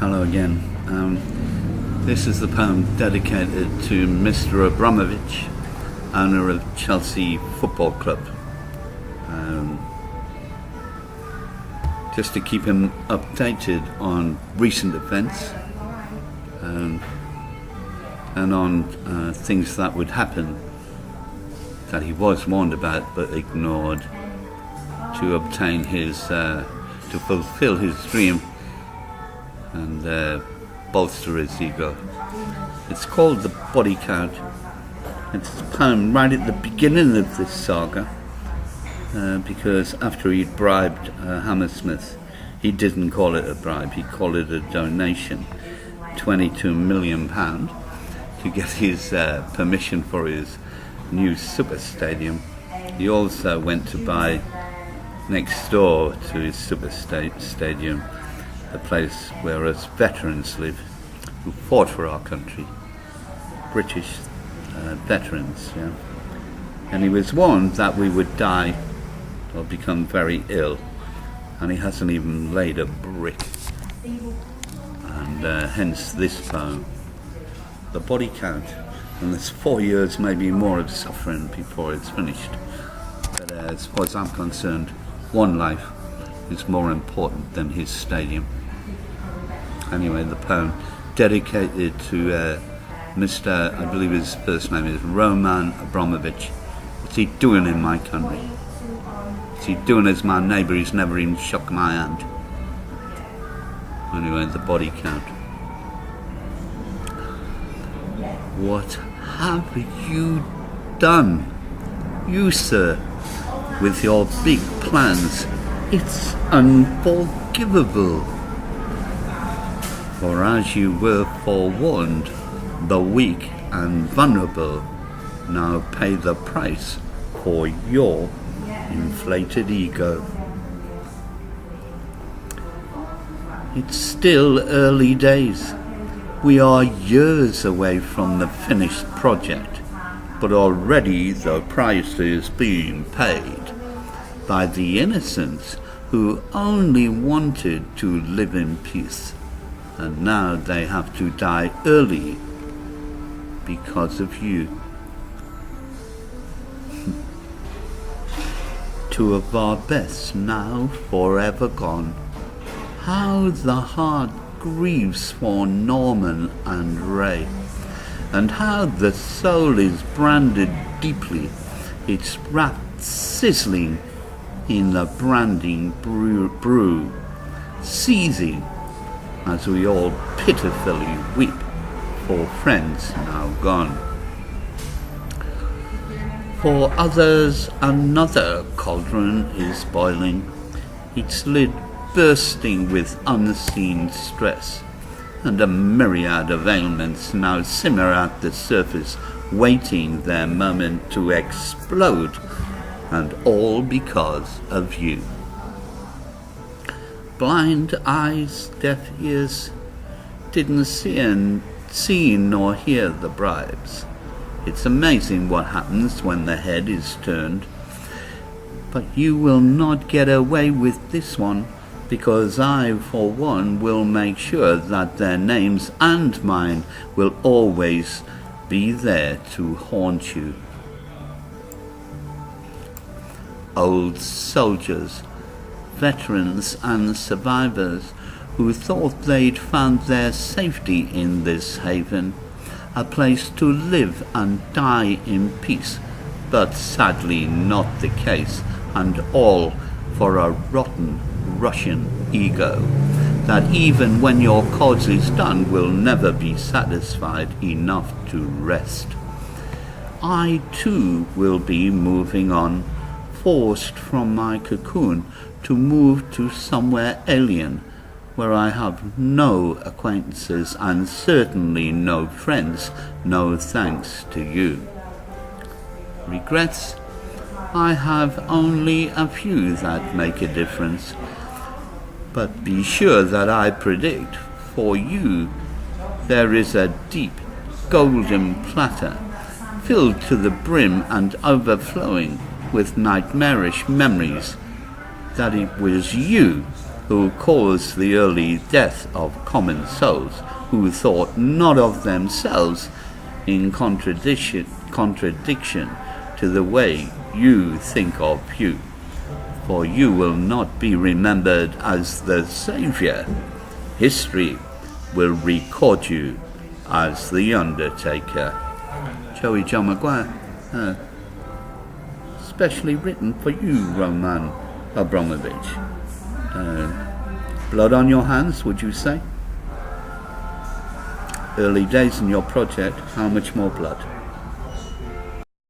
Hello again. This is the poem dedicated to Mr. Abramovich, owner of Chelsea Football Club. Just to keep him updated on recent events and on things that would happen that he was warned about but ignored, to obtain to fulfill his dream and bolster his ego. It's called The Body Count. It's a poem right at the beginning of this saga, because after he'd bribed Hammersmith, he didn't call it a bribe, he called it a donation, £22 million, to get his permission for his new super stadium. He also went to buy next door to his super stadium the place where us veterans live who fought for our country, British veterans, yeah. And he was warned that we would die or become very ill, and he hasn't even laid a brick. And hence this poem, The Body Count. And there's 4 years, maybe more, of suffering before it's finished. But as far as I'm concerned, one life is more important than his stadium. Anyway, the poem dedicated to Mr. I believe his first name is Roman Abramovich. What's he doing in my country? What's he doing as my neighbour? He's never even shook my hand. Anyway, The Body Count. What have you done, you sir, with your big plans? It's unforgivable. For as you were forewarned, the weak and vulnerable now pay the price for your inflated ego. It's still early days. We are years away from the finished project, but already the price is being paid by the innocents who only wanted to live in peace, and now they have to die early because of you. Two of our best now forever gone. How the heart grieves for Norman and Ray, and how the soul is branded deeply, its wrapped sizzling in the branding brew, seizing as we all pitifully weep for friends now gone. For others another cauldron is boiling, its lid bursting with unseen stress, and a myriad of ailments now simmer at the surface, waiting their moment to explode, and all because of you. Blind eyes, deaf ears, didn't see nor hear the bribes. It's amazing what happens when the head is turned. But you will not get away with this one, because I, for one, will make sure that their names and mine will always be there to haunt you. Old soldiers, veterans and survivors who thought they'd found their safety in this haven, a place to live and die in peace, but sadly not the case, and all for a rotten Russian ego that even when your cause is done will never be satisfied enough to rest. I too will be moving on, forced from my cocoon to move to somewhere alien, where I have no acquaintances and certainly no friends, no thanks to you. Regrets? I have only a few that make a difference, but be sure that I predict for you there is a deep golden platter filled to the brim and overflowing with nightmarish memories, that it was you who caused the early death of common souls who thought not of themselves, in contradiction to the way you think of you. For you will not be remembered as the Saviour. History will record you as the Undertaker. Joey John Maguire, specially written for you, Roman Abramovich. Blood on your hands, would you say? Early days in your project, how much more blood?